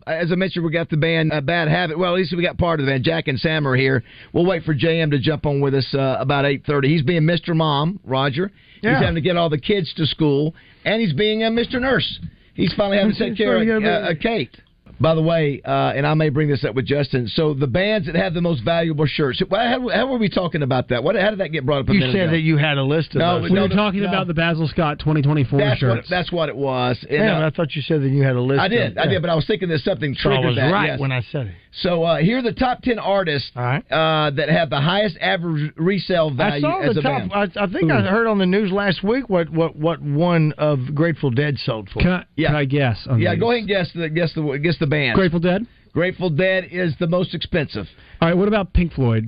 As I mentioned, we got the band Bad Habit. Well, at least we got part of the band. Jack and Sam are here. We'll wait for JM to jump on with us about 8:30. He's being Mr. Mom, Roger. Yeah. He's having to get all the kids to school, and he's being Mr. Nurse. He's finally having to take care of Kate. By the way, and I may bring this up with Justin, so the bands that have the most valuable shirts, how were we talking about that? How did that get brought up a minute ago? You said that you had a list of those. We were talking about the Bazzel Scott 2024 shirts. That's what it was. And, I thought you said that you had a list. I did, but I was thinking there's something triggered I was that. right yes. when I said it. So here are the top 10 artists that have the highest average resale value as a band. I think I heard on the news last week what one of Grateful Dead sold for. Can I guess? Go ahead and guess the band. Grateful Dead? Grateful Dead is the most expensive. All right, what about Pink Floyd?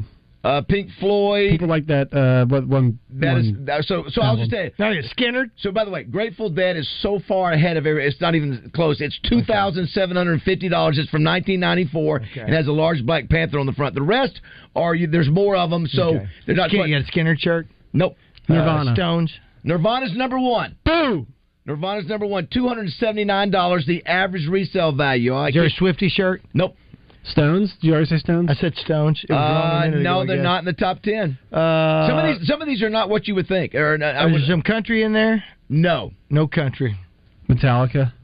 Pink Floyd. People like that. So I'll just tell you. Now you're Skinner. So by the way, Grateful Dead is so far ahead of every. It's not even close. It's $2,750. It's from 1994 and has a large Black Panther on the front. The rest are there's more of them, so they're not. You got a Skinner shirt? Nope. Nirvana. Stones. Nirvana's number one. Boo. Nirvana's number one. $279. The average resale value. Is there a Swiftie shirt? Nope. Stones? Did you already say Stones? I said Stones. It was wrong a minute ago, they're not in the top 10. Some of these are not what you would think. Is there some country in there? No. No country. Metallica?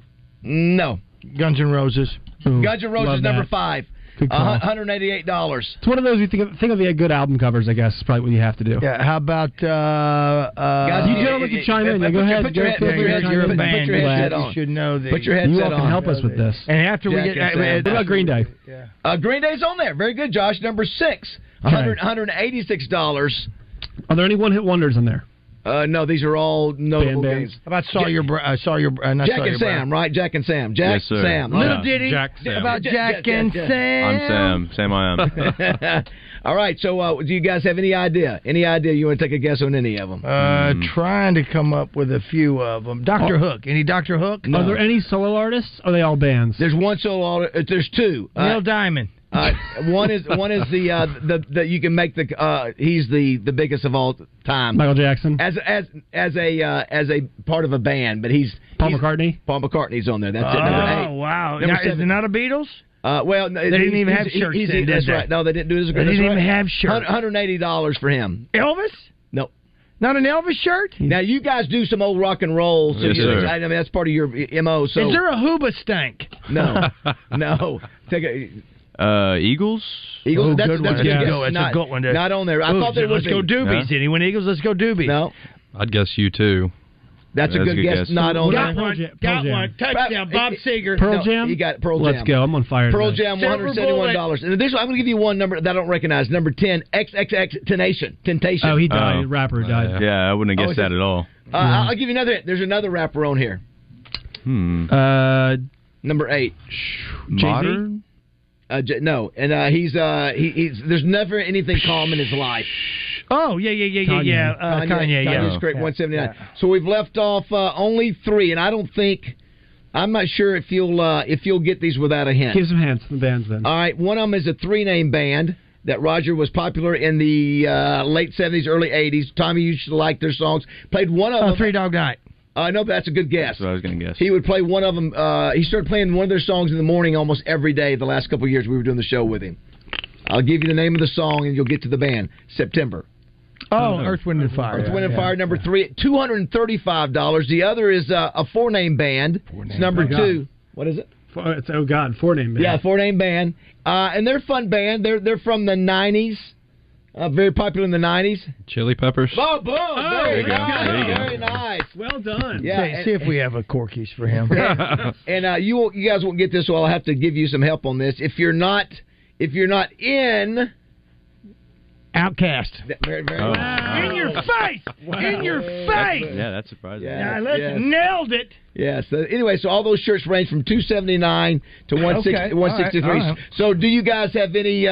No. Guns N' Roses. Guns N' Roses number 5. $188. It's one of those you think of the good album covers, I guess, is probably what you have to do. Yeah, how about guys, you gentlemen can chime in. Go ahead. Put your headset on. You should know that. Put your headset on. You all can help us with this. And after we get what about Green Day? Green Day's on there. Very good, Josh. Number 6. $186. Are there any one-hit wonders in there? No, these are all notable games. How about Sawyer Brown? Jack and Sam, right? Jack and Sam. Jack, yes, sir. Sam. Little ditty Sam. about Jack and Sam. I'm Sam. Sam I am. All right, so do you guys have any idea? Any idea you want to take a guess on any of them? Trying to come up with a few of them. Dr. Hook. Any Dr. Hook? No. Are there any solo artists? Or are they all bands? There's one solo artist. There's two. Neil Diamond. One is the you can make he's the biggest of all time. Michael Jackson as a part of a band, but Paul McCartney. Paul McCartney's on there. That's it. Number 8. Oh wow! Number 7. Is it not a Beatles? Well, they didn't even have shirts. That's right. No, they didn't do this. They didn't even have shirts. $180 for him. Elvis? No. Not an Elvis shirt? Now you guys do some old rock and roll. So yes, sir. I mean that's part of your MO. So is there a Hooba stank? No, no. Take a. Eagles? Eagles, that's good one. That's a good one. Not on there. I thought there was. Let's go Doobies. No. Anyone Eagles? Let's go Doobies. No. I'd guess you too. That's a good guess. Not on there. Got one. Touchdown. Bob Seger. Pearl Jam? You got Pearl Jam. Let's go. I'm on fire. Pearl Jam, $171. And this one, I'm going to give you one number that I don't recognize. Number 10, XXX Temptation. Oh, he died. Rapper died. Yeah, I wouldn't have guessed that at all. I'll give you another. There's another rapper on here. Number 8. Modern? No, and he's there's never anything calm in his life. Oh yeah. Kanye, yeah. Great, 179. So we've left off only 3, and I'm not sure if you'll get these without a hint. Give some hints to the bands then. All right, one of them is a 3-name band that Roger was popular in the late 70s, early 80s. Tommy used to like their songs. Played one of them. 3 Dog Night. No, but that's a good guess. That's what I was going to guess. He would play one of them. He started playing one of their songs in the morning almost every day the last couple of years we were doing the show with him. I'll give you the name of the song, and you'll get to the band. September. Oh, Earth, Wind, and Fire. Earth, Wind, and Fire, number 3 at $235. The other is a 4-name band. It's number 2. What is it? It's 4-name band. Yeah, 4-name band. And they're a fun band. They're from the 90s. Very popular in the 90s. Chili Peppers. Oh, boom! Very nice. Very nice. Well done. Yeah, see if we have a Corky's for him. And you guys won't get this, so I'll have to give you some help on this. If you're not in Outcast. Very nice. In your face! Wow. In your face! Yeah, that's surprising. Yeah, nailed it. Yeah. So anyway, so all those shirts range from $279 to $163. Right. So do you guys have any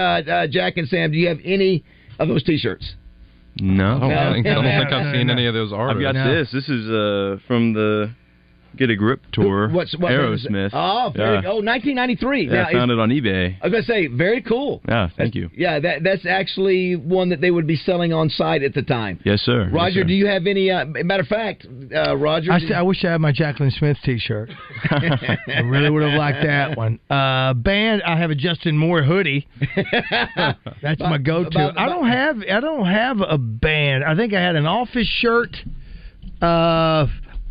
Jack and Sam? Do you have any of those T-shirts? No, I don't think I've seen any of those artists. I've got this. This is from the Get a Grip tour. What Aerosmith. Oh, very 1993. Yeah, I found it on eBay. I was going to say, very cool. Yeah, thank you. Yeah, that's actually one that they would be selling on site at the time. Yes, sir. Roger, yes, sir. do you have any... matter of fact, Roger... I wish I had my Jacqueline Smith T-shirt. I really would have liked that one. Band, I have a Justin Moore hoodie. That's my go-to. I don't have a band. I think I had an Office shirt.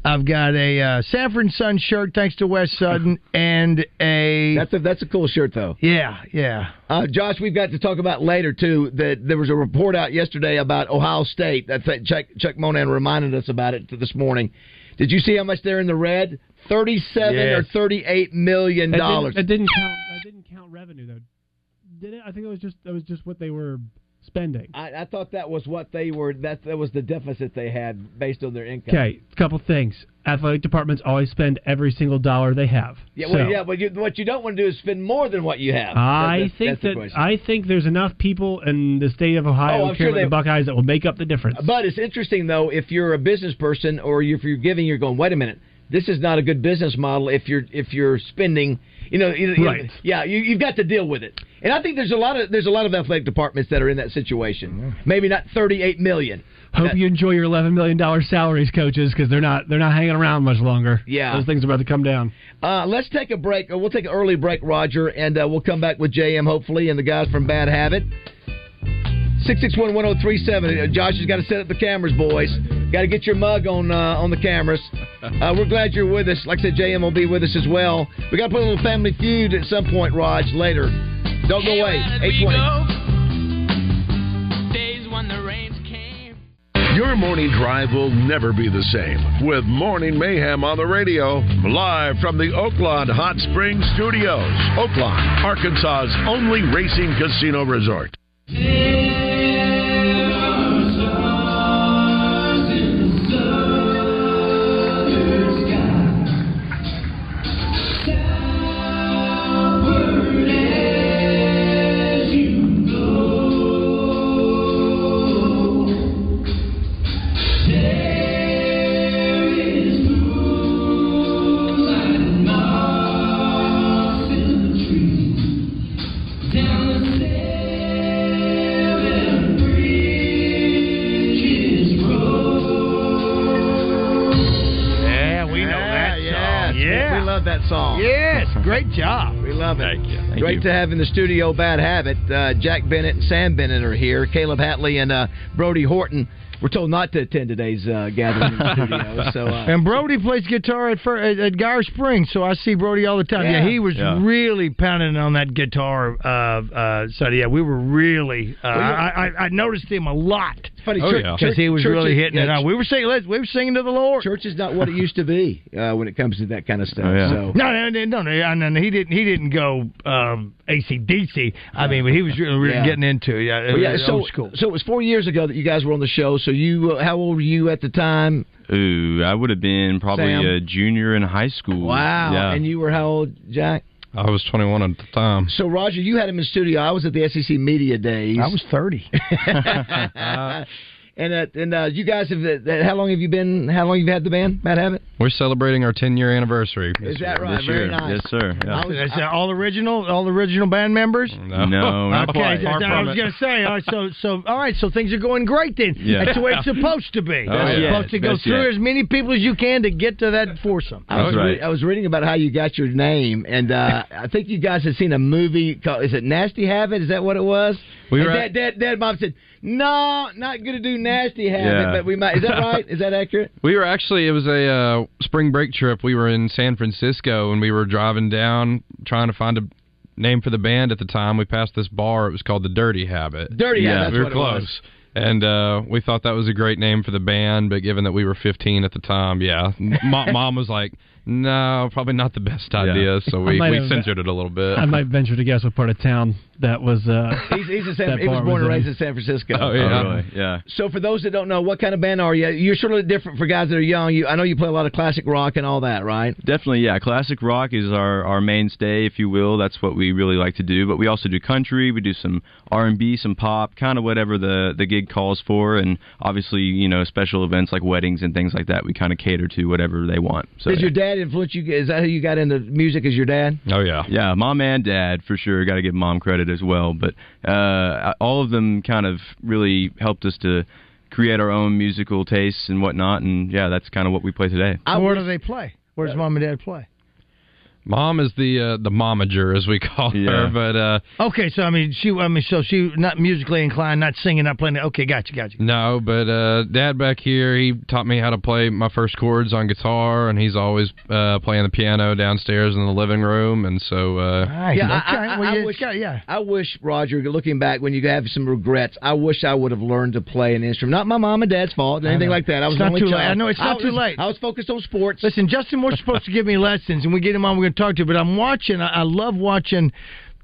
I've got a Sanford & Son shirt, thanks to Wes Sutton, and a... That's a cool shirt, though. Yeah. Josh, we've got to talk about later, too, that there was a report out yesterday about Ohio State. I think Chuck Monan reminded us about it this morning. Did you see how much they're in the red? $37 or $38 million. That didn't count revenue, though. Did it? I think that was just what they were spending. I thought that was what they were. That was the deficit they had based on their income. Okay, a couple things. Athletic departments always spend every single dollar they have. Yeah, but what you don't want to do is spend more than what you have. I think there's enough people in the state of Ohio who care about the Buckeyes that will make up the difference. But it's interesting though, if you're a business person or if you're giving, you're going, wait a minute, this is not a good business model. If you're spending, right? Yeah, you've got to deal with it. And I think there's a lot of athletic departments that are in that situation. Maybe not $38 million. Hope you enjoy your $11 million salaries, coaches, because they're not hanging around much longer. Yeah, those things are about to come down. Let's take a break. We'll take an early break, Roger, and we'll come back with JM hopefully and the guys from Bad Habit. 661-1037. Josh has got to set up the cameras, boys. Got to get your mug on the cameras. We're glad you're with us. Like I said, JM will be with us as well. We got to put a little Family Feud at some point, Raj, later. Don't go away. 820. Your morning drive will never be the same with Morning Mayhem on the radio, live from the Oaklawn Hot Springs Studios. Oaklawn, Arkansas's only racing casino resort. That song. Yes, great job. We love it. Thank you. Great to have in the studio Bad Habit. Jack Bennett and Sam Bennett are here. Caleb Hatley and Brody Horton. We're told not to attend today's gathering in the studio. So, and Brody plays guitar at Geyer Springs, so I see Brody all the time. Yeah, he was really pounding on that guitar. So we were really. I noticed him a lot. It's funny because he was really hitting it out. We were singing to the Lord. Church is not what it used to be when it comes to that kind of stuff. So. No. He didn't go AC/DC. I mean, he was really getting into it. Old school. So it was 4 years ago that you guys were on the show. So you, how old were you at the time? Ooh, I would have been probably a junior in high school. Wow. Yeah. And you were how old, Jack? I was 21 at the time. So, Roger, you had him in studio. I was at the SEC Media Days. I was 30. And you guys have how long have you had the band Bad Habit? We're celebrating our 10-year anniversary. Is that right? Very nice. Yes, sir. Yeah. Is that all original band members? No, not okay, quite. I was going to say. All right, so things are going great then. Yeah. That's the way it's supposed to be. You're supposed to go through as many people as you can to get to that foursome. I was reading about how you got your name, and I think you guys had seen a movie called, is it Nasty Habit? Is that what it was? Dad, Mom said, no, not going to do Nasty Habit, but we might. Is that right? Is that accurate? We were actually, it was a spring break trip. We were in San Francisco, and we were driving down trying to find a name for the band at the time. We passed this bar. It was called the Dirty Habit. Dirty Habit, that's we were what close. It was. And we thought that was a great name for the band, but given that we were 15 at the time, Mom was like, no, probably not the best idea, so we censored it a little bit. I might venture to guess what part of town that was. He was born and raised in San Francisco. Oh, yeah. Oh, really? Yeah. So for those that don't know, what kind of band are you? You're sort of different for guys that are young. I know you play a lot of classic rock and all that, right? Definitely, yeah. Classic rock is our mainstay, if you will. That's what we really like to do. But we also do country. We do some R&B, some pop, kind of whatever the gig calls for. And obviously, special events like weddings and things like that, we kind of cater to whatever they want. So, Did your dad dad influence you? Is that who you got into music? As your dad? Oh yeah, yeah. Mom and dad for sure. Got to give mom credit as well. But all of them kind of really helped us to create our own musical tastes and whatnot. And yeah, that's kind of what we play today. Where do they play? Where does mom and dad play? Mom is the momager, as we call her, but okay. So she not musically inclined, not singing, not playing. Okay, gotcha. No, but Dad back here, he taught me how to play my first chords on guitar, and he's always playing the piano downstairs in the living room, and so nice. I wish, Roger, looking back, when you have some regrets, I wish I would have learned to play an instrument. Not my mom and dad's fault, or anything like that. I was not only too late. child. I know it's not too late. I was focused on sports. Listen, Justin Moore's supposed to give me lessons, and we get him on. We're going to talk to, but I'm watching. I love watching.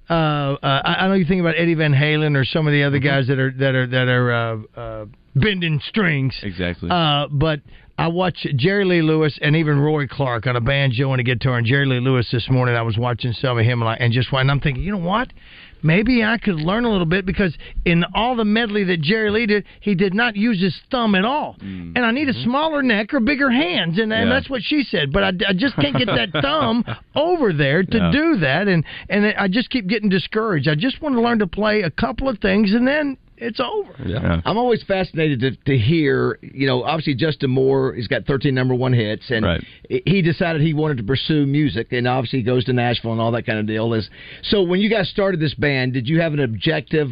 I know you think about Eddie Van Halen or some of the other guys that are bending strings. Exactly. But I watch Jerry Lee Lewis and even Roy Clark on a banjo and a guitar. And Jerry Lee Lewis this morning, I was watching some of him and I'm thinking, you know what? Maybe I could learn a little bit, because in all the medley that Jerry Lee did, he did not use his thumb at all. And I need a smaller neck or bigger hands, and that's what she said. But I just can't get that thumb over there to do that, and I just keep getting discouraged. I just want to learn to play a couple of things, and then it's over. Yeah. I'm always fascinated to hear, obviously Justin Moore, he's got 13 number one hits, and he decided he wanted to pursue music, and obviously he goes to Nashville and all that kind of deal. So when you guys started this band, did you have an objective,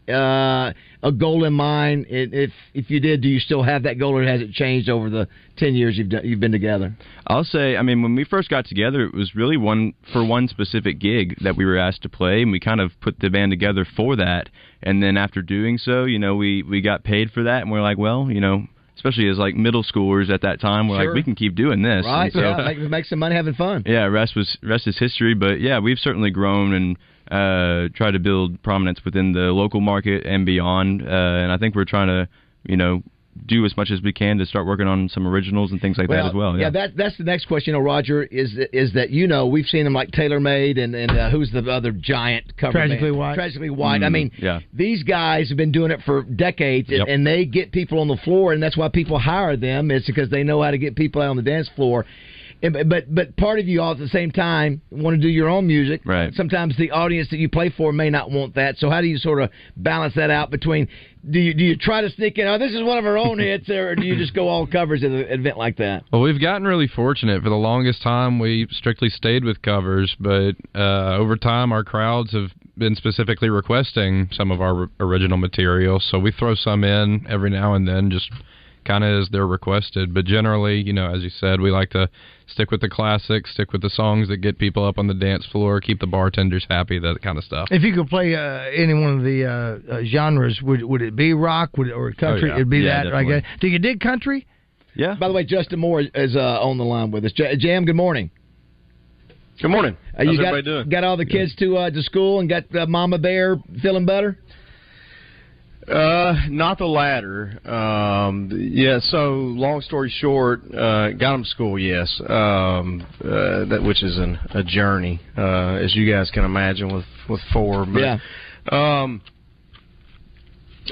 a goal in mind? If you did, do you still have that goal, or has it changed over the 10 years you've been together? I'll say, when we first got together, it was really one specific gig that we were asked to play, and we kind of put the band together for that. And then after doing so, we got paid for that, and we're like, well, especially as like middle schoolers at that time, we're like, we can keep doing this. Right, so, make some money having fun. Yeah, rest is history. But yeah, we've certainly grown and tried to build prominence within the local market and beyond. And I think we're trying to, do as much as we can to start working on some originals and things like that as well. Yeah, that's the next question. Roger, is that we've seen them like TaylorMade and who's the other giant cover Tragically band? White. Tragically White. These guys have been doing it for decades, and they get people on the floor, and that's why people hire them. Is because they know how to get people out on the dance floor. But part of you all at the same time want to do your own music. Right. Sometimes the audience that you play for may not want that. So how do you sort of balance that out between? Do you try to sneak in? Oh, this is one of our own hits, or do you just go all covers at an event like that? Well, we've gotten really fortunate. For the longest time, we strictly stayed with covers, but over time, our crowds have been specifically requesting some of our original material. So we throw some in every now and then, just kind of as they're requested. But generally, as you said, we like to stick with the classics, stick with the songs that get people up on the dance floor, keep the bartenders happy, that kind of stuff. If you could play any one of the genres, would it be rock or country? Oh, yeah. It'd be that, definitely. I guess. Do you dig country? Yeah. By the way, Justin Moore is on the line with us. Jam, good morning. Good morning. How's everybody doing? Got all the kids to school and got Mama Bear feeling better? Not the latter. So long story short, got them to school, yes. Which is a journey, as you guys can imagine with four. But,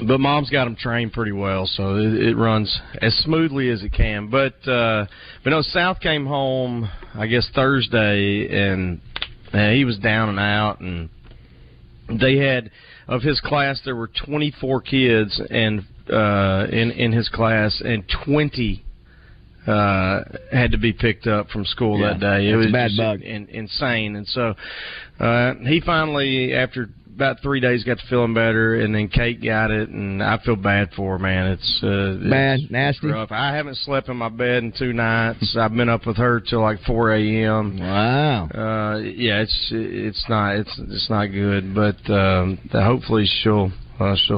but Mom's got them trained pretty well, so it runs as smoothly as it can. But South came home, I guess, Thursday, and he was down and out, and they had, of his class, there were 24 kids and in his class, and 20 had to be picked up from school that day. It was a bad just bug. Insane. And so he finally, after about 3 days, got to feeling better, and then Kate got it, and I feel bad for her, man. It's bad, nasty. Rough. I haven't slept in my bed in 2 nights. I've been up with her till like 4 a.m. Wow. It's not good, but hopefully she'll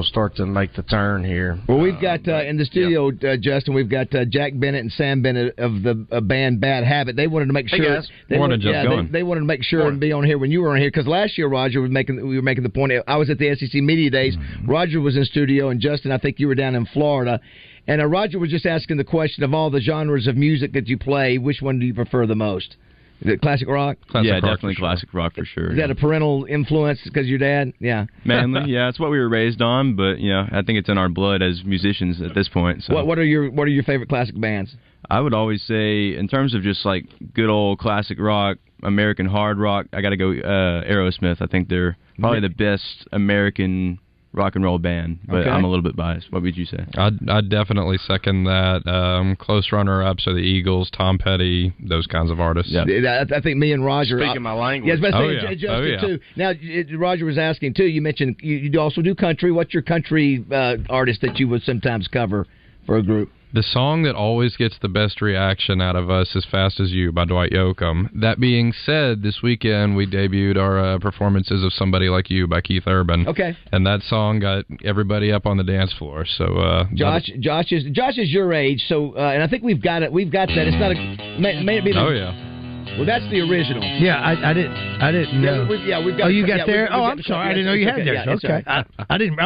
start to make the turn here. Well, we've got in the studio, Justin, we've got Jack Bennett and Sam Bennett of the band Bad Habit. They wanted to make sure. Hey guys. They wanted to make sure and be on here when you were on here, because last year, Roger, we were making the point. I was at the SEC Media Days. Mm-hmm. Roger was in studio, and Justin, I think you were down in Florida. And Roger was just asking the question of all the genres of music that you play, which one do you prefer the most? Is it classic rock? Definitely classic rock for sure. Is that a parental influence because your dad? Yeah. Mainly, yeah. It's what we were raised on, but I think it's in our blood as musicians at this point. So. What are your favorite classic bands? I would always say, in terms of just like good old classic rock, American hard rock, I got to go Aerosmith. I think they're probably the best American rock and roll band, but I'm a little bit biased. What would you say? I'd definitely second that. Close runner-ups are the Eagles, Tom Petty, those kinds of artists. Yeah. I think me and Roger... Speaking my language. Yeah, Justin, too. Now, Roger was asking, too, you mentioned you also do country. What's your country artist that you would sometimes cover for a group? The song that always gets the best reaction out of us is Fast As You by Dwight Yoakam. That being said, this weekend we debuted our performances of Somebody Like You by Keith Urban. Okay. And that song got everybody up on the dance floor. So Josh is your age, so and I think we've got it. We've got that. It's not a may it be the, Oh yeah. Well, that's the original. Yeah, I didn't know. We've got. Oh, you got there? I'm sorry. I didn't know you had there. Okay. I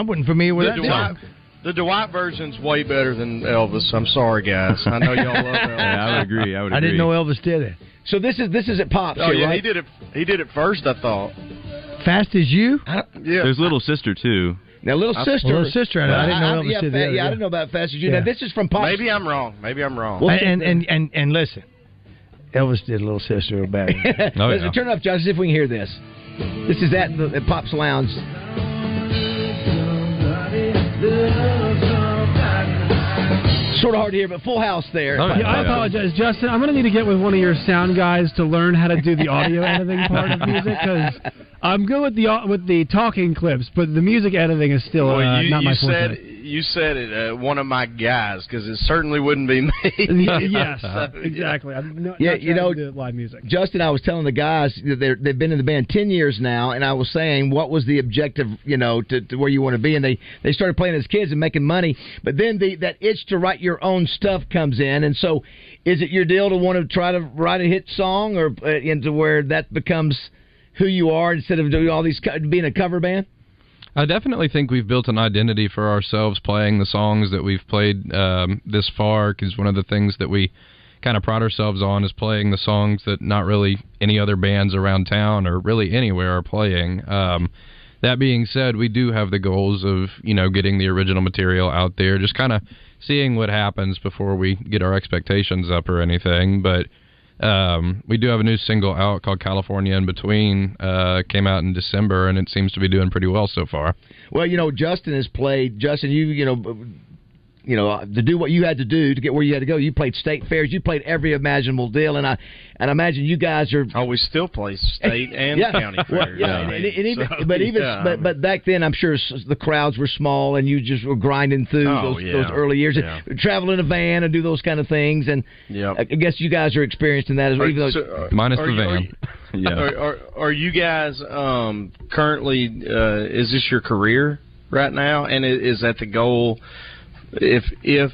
wasn't familiar with that song. The Dwight version's way better than Elvis. I'm sorry, guys. I know y'all love Elvis. Yeah, I would agree. I didn't know Elvis did it. So this is at Pops. Oh here, yeah, right? He did it first. I thought. Fast As You? Yeah. There's Little Sister too. Now, Little Sister. I didn't know Elvis did that. Yeah, I didn't know about Fast As You. Now this is from Pops. Maybe I'm wrong. Well, and listen, Elvis did Little Sister real bad. Listen, turn it up, Josh, see if we can hear this. This is at Pops Lounge. Sort of hard to hear, but full house there. I apologize, Justin. I'm going to need to get with one of your sound guys to learn how to do the audio editing part of music, because I'm good with the talking clips, but the music editing is still not my forte. You said it, one of my guys, because it certainly wouldn't be me. Yes, exactly. I'm not trying to do live music. Justin, I was telling the guys that they've been in the band 10 years now, and I was saying, what was the objective, to where you want to be? And they started playing as kids and making money, but then that itch to write your own stuff comes in, and so is it your deal to want to try to write a hit song, or into where that becomes who you are instead of doing all these being a cover band? I definitely think we've built an identity for ourselves playing the songs that we've played this far, because one of the things that we kind of pride ourselves on is playing the songs that not really any other bands around town or really anywhere are playing. That being said, we do have the goals of, getting the original material out there, just kind of seeing what happens before we get our expectations up or anything. But we do have a new single out called California in Between. Came out in December, and it seems to be doing pretty well so far. Well, Justin has played. Justin, to do what you had to do to get where you had to go. You played state fairs. You played every imaginable deal, and I imagine you guys are. Oh, we still play state and county fairs. But back then, I'm sure the crowds were small, and you just were grinding through those early years, and travel in a van and do those kind of things. And I guess you guys are experienced in that as well. Minus the van. Are you guys currently? Is this your career right now? And is that the goal? If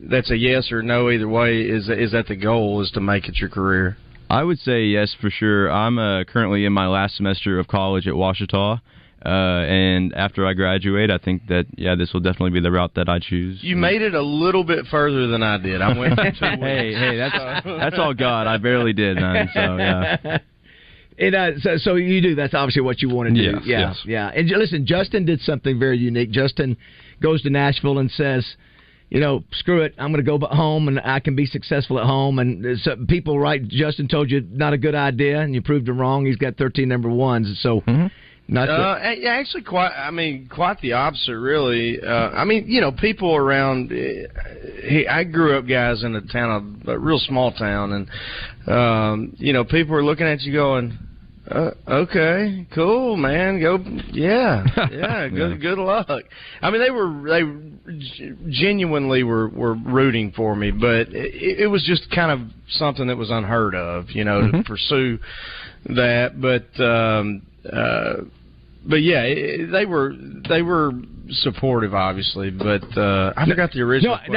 that's a yes or no either way, is that the goal, is to make it your career? I would say yes for sure. I'm currently in my last semester of college at Ouachita, and after I graduate, I think that this will definitely be the route that I choose. You made it a little bit further than I did. I went for 2 weeks. Hey, that's all God. I barely did, man. So yeah. So you do. That's obviously what you want to do. Yes. Yeah. And listen, Justin did something very unique. Justin goes to Nashville and says, screw it, I'm going to go home and I can be successful at home. And people write, Justin told you not a good idea, and you proved him wrong. He's got 13 number ones. So actually, quite the opposite, really. People around. I grew up, guys, in a real small town, and people are looking at you going, okay, cool, man. Go, good luck. I mean, they genuinely were rooting for me, but it was just kind of something that was unheard of, to pursue that. But yeah, they were supportive, obviously. But I forgot the original question.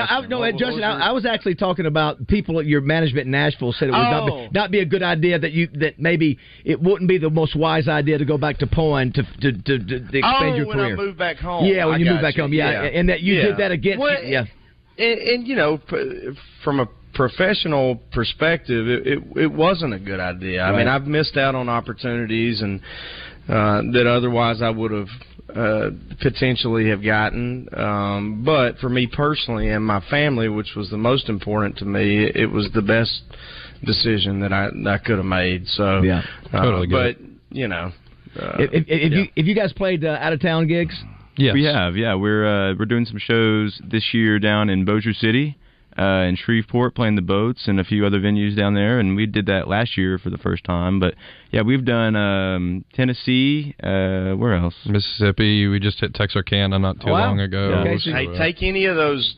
Justin, I was actually talking about people at your management in Nashville said it would not be a good idea, that maybe it wouldn't be the most wise idea to go back to Poin to expand your career. When I moved back home. Yeah, when you moved back home. Yeah, and that you did that against. And from a professional perspective, it wasn't a good idea. Right. I mean, I've missed out on opportunities, and that otherwise I would have potentially have gotten. But for me personally and my family, which was the most important to me, it was the best decision that I could have made. So, yeah, totally. But you know, if you guys played out of town gigs, yes. We have. Yeah, we're doing some shows this year down in Bossier City. In Shreveport, playing the Boats and a few other venues down there, and we did that last year for the first time. But yeah, we've done Tennessee. Where else? Mississippi. We just hit Texarkana not too long ago. Yeah. Okay, so, hey, take any of those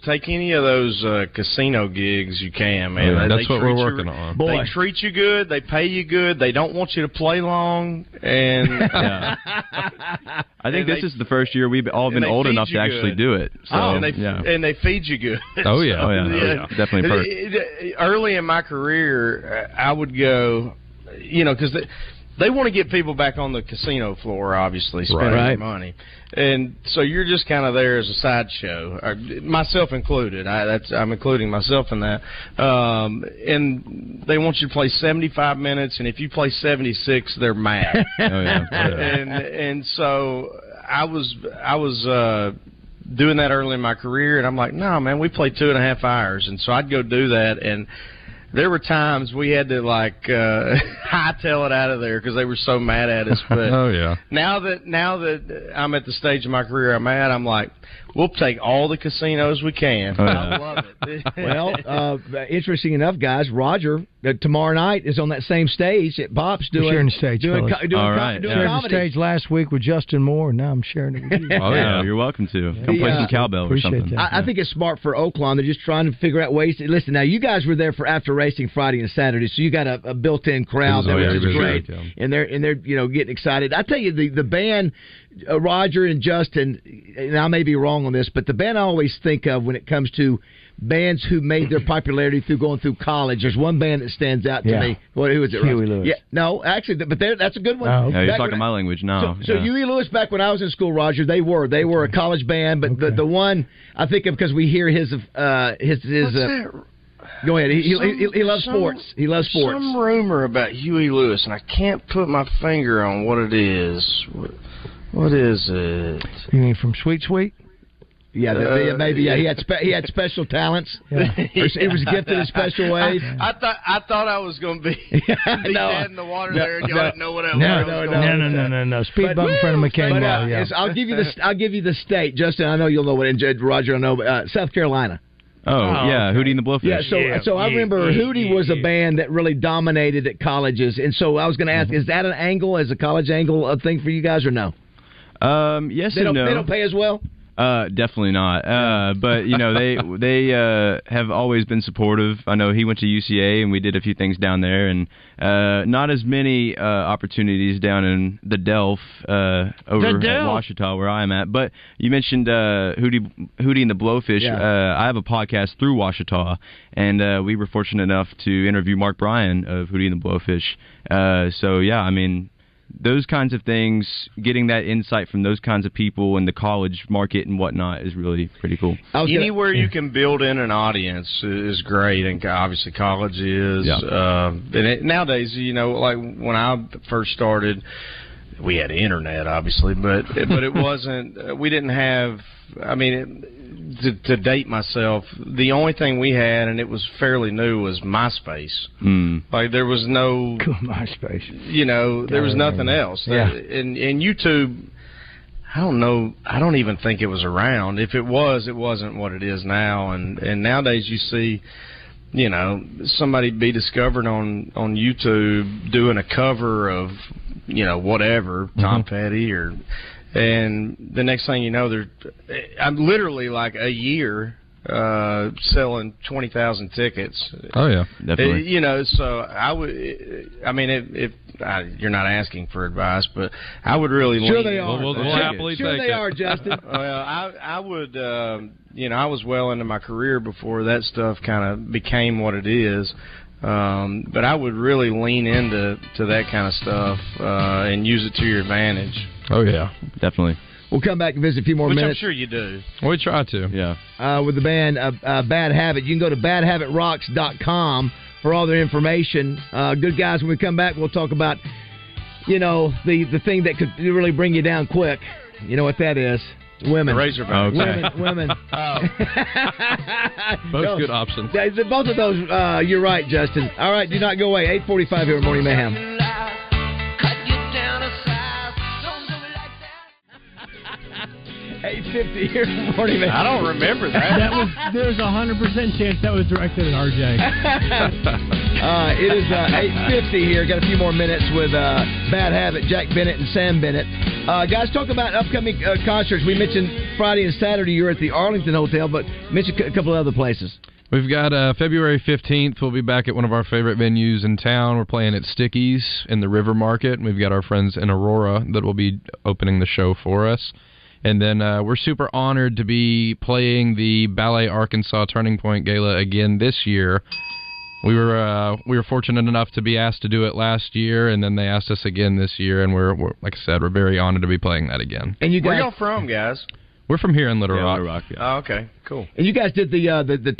casino gigs you can, man. Yeah, that's what we're working on. Boy. They treat you good. They pay you good. They don't want you to play long. And I think this is the first year we've all been old enough to actually do it. So, and they feed you good. Oh yeah, definitely perk. Early in my career, I would go, because they want to get people back on the casino floor, obviously, spending their money. And so you're just kind of there as a sideshow, myself included. I'm including myself in that. And they want you to play 75 minutes, and if you play 76, they're mad. And so I was doing that early in my career, and I'm like, no, man, we play 2.5 hours. And so I'd go do that, and there were times we had to hightail it out of there because they were so mad at us. But now that I'm at the stage of my career I'm at, I'm like, we'll take all the casinos we can. I love it. Well, interesting enough, guys, Roger tomorrow night is on that same stage at Bop's doing sharing the stage. Doing sharing the stage last week with Justin Moore, and now I'm sharing it with you. You're welcome to. Come play some cowbell or something. I think it's smart for Oaklawn. They're just trying to figure out ways to listen. Now, you guys were there for after racing Friday and Saturday, so you got a built-in crowd there, which is great. And they're getting excited. I tell you, the band, Roger and Justin, and I may be wrong on this, but the band I always think of when it comes to bands who made their popularity through going through college, there's one band that stands out to me. Who is it? Huey Lewis. Yeah, no, actually, but that's a good one. Oh, okay. You're talking my language now. So Huey Lewis, back when I was in school, Roger, they were a college band, but the one I think of because we hear his go ahead. He loves sports. He loves sports. Some rumor about Huey Lewis, and I can't put my finger on what it is. What is it? You mean from Sweet Sweet? Yeah, maybe. Yeah, he had special talents. Yeah. He was gifted in special ways. I thought I was going to be dead in the water there, and y'all didn't know what I was. No. Speed bump in front of McCain. I'll give you the state, Justin. I know you'll know what. And Roger, I know South Carolina. Yeah, Hootie and the Blowfish. Yeah, so I remember Hootie was a band that really dominated at colleges, and so I was going to ask, is that an angle, as a college angle, a thing for you guys, or no? Yes and no. They don't pay as well? Definitely not. But they have always been supportive. I know he went to UCA, and we did a few things down there, and not as many opportunities down in the Delph over at Washita, where I'm at. But you mentioned Hootie and the Blowfish. Yeah. I have a podcast through Washita, and we were fortunate enough to interview Mark Bryan of Hootie and the Blowfish. So yeah, I mean, those kinds of things, getting that insight from those kinds of people in the college market and whatnot is really pretty cool. Anywhere you can build in an audience is great, and obviously college is. Yeah. Nowadays, like when I first started, we had internet, obviously, but it wasn't. We didn't have. I mean, to date myself, the only thing we had, and it was fairly new, was MySpace. Like there was no MySpace. There was nothing else. Yeah. And YouTube, I don't know. I don't even think it was around. If it was, it wasn't what it is now. And nowadays you see, somebody be discovered on YouTube doing a cover of, whatever, Tom Petty and the next thing you know, I'm literally like a year selling 20,000 tickets. Oh yeah, definitely. So I would. I mean, if you're not asking for advice, but I would really. Sure, they are. We'll happily sure, take they are, Justin. Well, I would. I was well into my career before that stuff kind of became what it is. But I would really lean into that kind of stuff and use it to your advantage. Oh yeah, definitely. We'll come back and visit a few more minutes. I'm sure you do. We try to. Yeah. With the band Bad Habit. You can go to badhabitrocks.com for all their information. Good guys, when we come back, we'll talk about the thing that could really bring you down quick. You know what that is? Women. The Razorback. Okay. Women. Both good options. Both of those, you're right, Justin. All right, do not go away. 8:45 here at Morning Mayhem. 8:50 here in Morning Mayhem. I don't remember that. There's a 100% chance that was directed at RJ. It is 8:50 here. Got a few more minutes with Bad Habit, Jack Bennett and Sam Bennett. Guys, talk about upcoming concerts. We mentioned Friday and Saturday you're at the Arlington Hotel, but mention a couple of other places. We've got February 15th. We'll be back at one of our favorite venues in town. We're playing at Sticky's in the River Market, and we've got our friends in Aurora that will be opening the show for us. And then we're super honored to be playing the Ballet Arkansas Turning Point Gala again this year. We were fortunate enough to be asked to do it last year, and then they asked us again this year, and we're like I said, we're very honored to be playing that again. And you guys, where y'all from, guys? We're from here in Little Rock. Little Rock, yeah. Oh, okay, cool. And you guys did the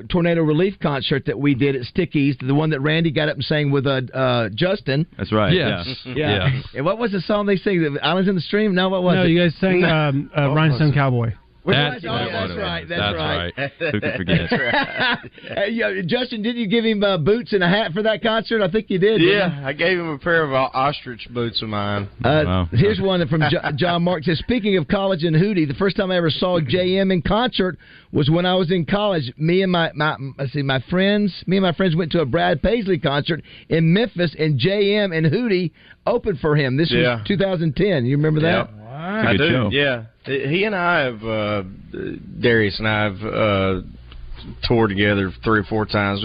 tornado relief concert that we did at Sticky's, the one that Randy got up and sang with Justin. That's right. Yes. Yeah. And what was the song they sang? The Islands in the Stream? No, what was it? No, you guys sang Rhinestone Cowboy. That's right. Who could forget? Justin, didn't you give him boots and a hat for that concert? I think you did. Yeah, I gave him a pair of ostrich boots of mine. Wow. Here's one from John Mark. Says, speaking of college and Hootie, the first time I ever saw JM in concert was when I was in college. Me and my friends went to a Brad Paisley concert in Memphis, and JM and Hootie opened for him. This was 2010. You remember that? Yeah. I do. Show. Yeah, he and I have Darius and I have toured together 3 or 4 times.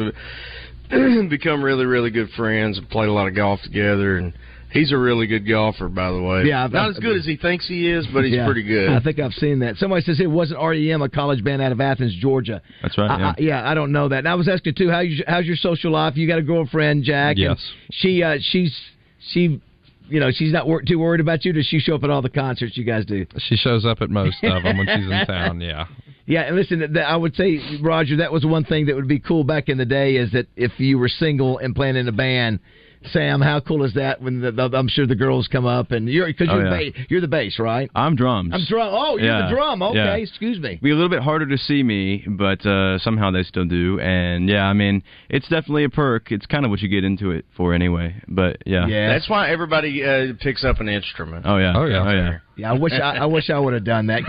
We've become really, really good friends and played a lot of golf together. And he's a really good golfer, by the way. Yeah, not as good as he thinks he is, but he's pretty good. I think I've seen that. Somebody says it wasn't REM, a college band out of Athens, Georgia. That's right. I don't know that. And I was asking too, how's your social life? You got a girlfriend, Jack? Yes. And she's not too worried about you. Does she show up at all the concerts you guys do? She shows up at most of them when she's in town, yeah. Yeah, and listen, I would say, Roger, that was one thing that would be cool back in the day is that if you were single and playing in a band, Sam, how cool is that when I'm sure the girls come up and you're the bass, right? I'm drums. I'm drum. Oh, you're the drum. Okay, excuse me. It'd be a little bit harder to see me, but somehow they still do. And yeah, I mean, it's definitely a perk. It's kind of what you get into it for anyway. But yeah, that's why everybody picks up an instrument. Oh yeah. Yeah, I wish I would have done that.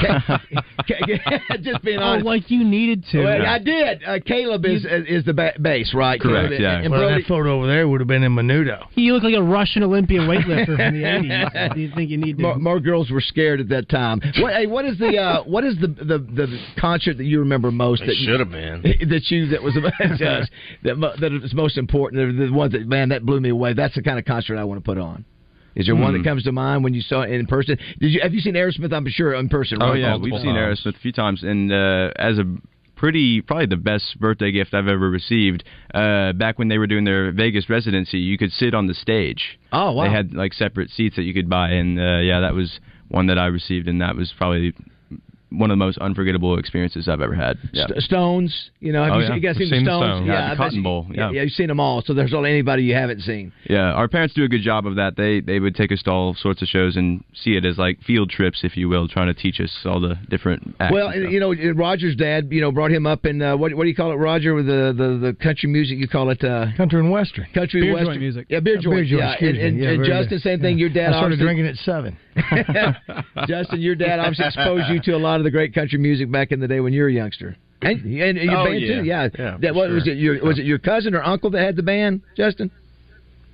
Just being honest. Like you needed to. Well, I did. Caleb is the bass, right? Correct. Caleb, yeah. Well, that photo over there would have been in Menudo. You look like a Russian Olympian weightlifter from the 80s. Do you think you need to? More girls were scared at that time. What is the concert that you remember most? It should have been that was most important. The ones that blew me away. That's the kind of concert I want to put on. Is there one that comes to mind when you saw it in person? Have you seen Aerosmith? I'm sure in person. Oh right? yeah, we've seen Aerosmith a few times, and as a probably the best birthday gift I've ever received. Back when they were doing their Vegas residency, you could sit on the stage. Oh wow! They had like separate seats that you could buy, and that was one that I received, and that was probably one of the most unforgettable experiences I've ever had. Yeah. Stones, you guys seen the Stones? Yeah, the Cotton Bowl. Yeah, you've seen them all. So there's not anybody you haven't seen. Yeah, our parents do a good job of that. They would take us to all sorts of shows and see it as like field trips, if you will, trying to teach us all the different acts. Well, Roger's dad, brought him up in what do you call it, Roger, with the country music? You call it country and western. Country beer western joint music. Yeah, beer joint. And Justin, same thing. Your dad. I started drinking at 7. Justin, your dad obviously exposed you to a lot of the great country music back in the day when you were a youngster. And your band too, yeah. Was it your cousin or uncle that had the band, Justin?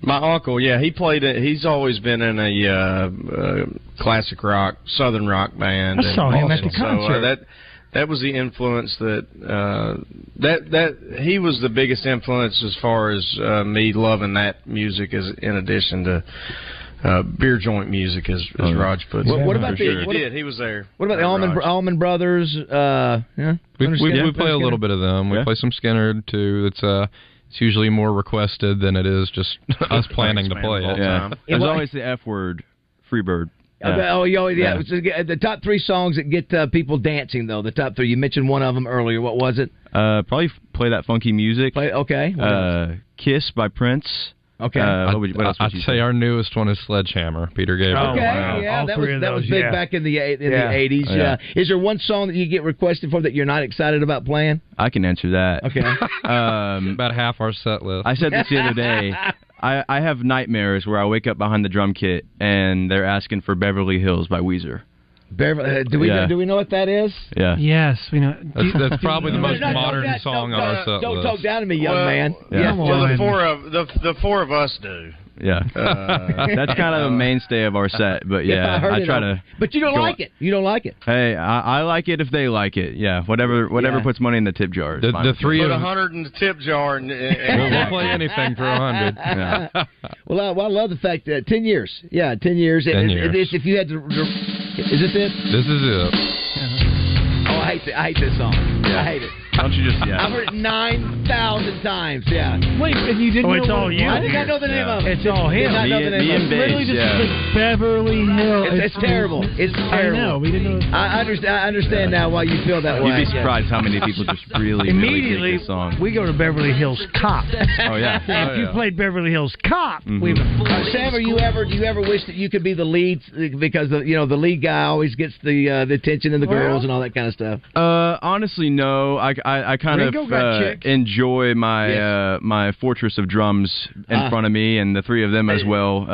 My uncle, he played it. He's always been in a classic rock, southern rock band. I saw him at the concert. So that was the influence that he was the biggest influence as far as me loving that music, as in addition to beer joint music, as Raj puts it. What about he was there. What about the Allman Brothers? We play a little bit of them. We play some Skinner too. It's usually more requested than it is just us planning to play it. Yeah. There's always the F word, Freebird. Yeah. The top 3 songs that get people dancing, though. The top 3. You mentioned one of them earlier. What was it? Probably Play That Funky Music. Okay. Kiss by Prince. Okay. What else I'd say our newest one is Sledgehammer. Peter Gabriel. Okay, yeah, that was big back in the 80s. Yeah. Is there one song that you get requested for that you're not excited about playing? I can answer that. Okay. About half our set list. I said this the other day. I have nightmares where I wake up behind the drum kit and they're asking for Beverly Hills by Weezer. Do we know what that is? Yeah. Yes, we know. That's probably the most modern song on our set list. Don't talk down to me, young man. Yeah. Well, the four of us do. Yeah. That's kind of a mainstay of our set, but yeah, I try to. But you don't like it. You don't like it. Hey, I like it if they like it. Yeah, whatever puts money in the tip jar. The three put of 100 in the tip jar, and we'll play anything for 100. Yeah. Well, I love the fact that 10 years. Yeah, 10 years. 10 years. If you had to, is this it? This is it. Oh, I hate this song. Yeah. I hate it. Why don't you just, I've heard it 9,000 times, yeah. Wait, and you didn't know it's all you. I did not know the name of it. It's all him. I did not know the name of it. Literally just Beverly Hills. It's terrible. It's terrible. I know. We didn't know. I understand now why you feel that way. You'd be surprised how many people just really Immediately, dig this song. we go to Beverly Hills Cop. Oh, yeah. If you played Beverly Hills Cop, we Sam, do you ever wish that you could be the lead because the lead guy always gets the attention and the girls and all that kind of stuff? Honestly, no. I kind of enjoy my my fortress of drums in front of me, and the three of them as well.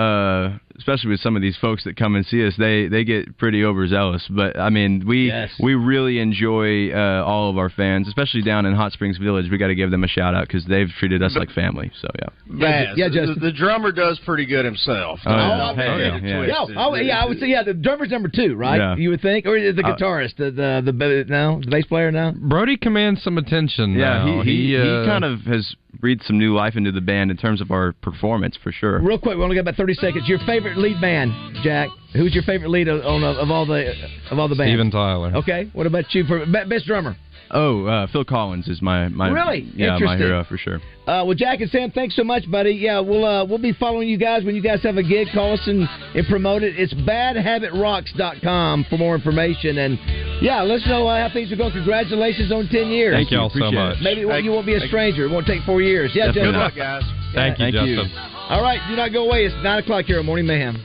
Especially with some of these folks that come and see us, they get pretty overzealous. But I mean, we really enjoy all of our fans, especially down in Hot Springs Village. We got to give them a shout out because they've treated us like family. So Justin. The drummer does pretty good himself. I would say the drummer's number 2, right? Yeah. You would think, or is the guitarist the bass player now? Brody commands some attention. Yeah, now. he kind of has breathed some new life into the band in terms of our performance for sure. Real quick, we only got about 30 seconds. Your favorite lead band, Jack? Who's your favorite lead of all the bands? Steven Tyler. Okay. What about you for best drummer? Oh, Phil Collins is my really my hero for sure. Well, Jack and Sam, thanks so much, buddy. Yeah, we'll be following you guys when you guys have a gig. Call us and promote it. It's badhabitrocks.com for more information. And yeah, let us know how things are going. Congratulations on 10 years. Thank y'all so much. Maybe you won't be a stranger. It won't take 4 years. Yeah, good luck, guys. Thank you, Justin. All right, do not go away. It's 9 o'clock here on Morning Mayhem.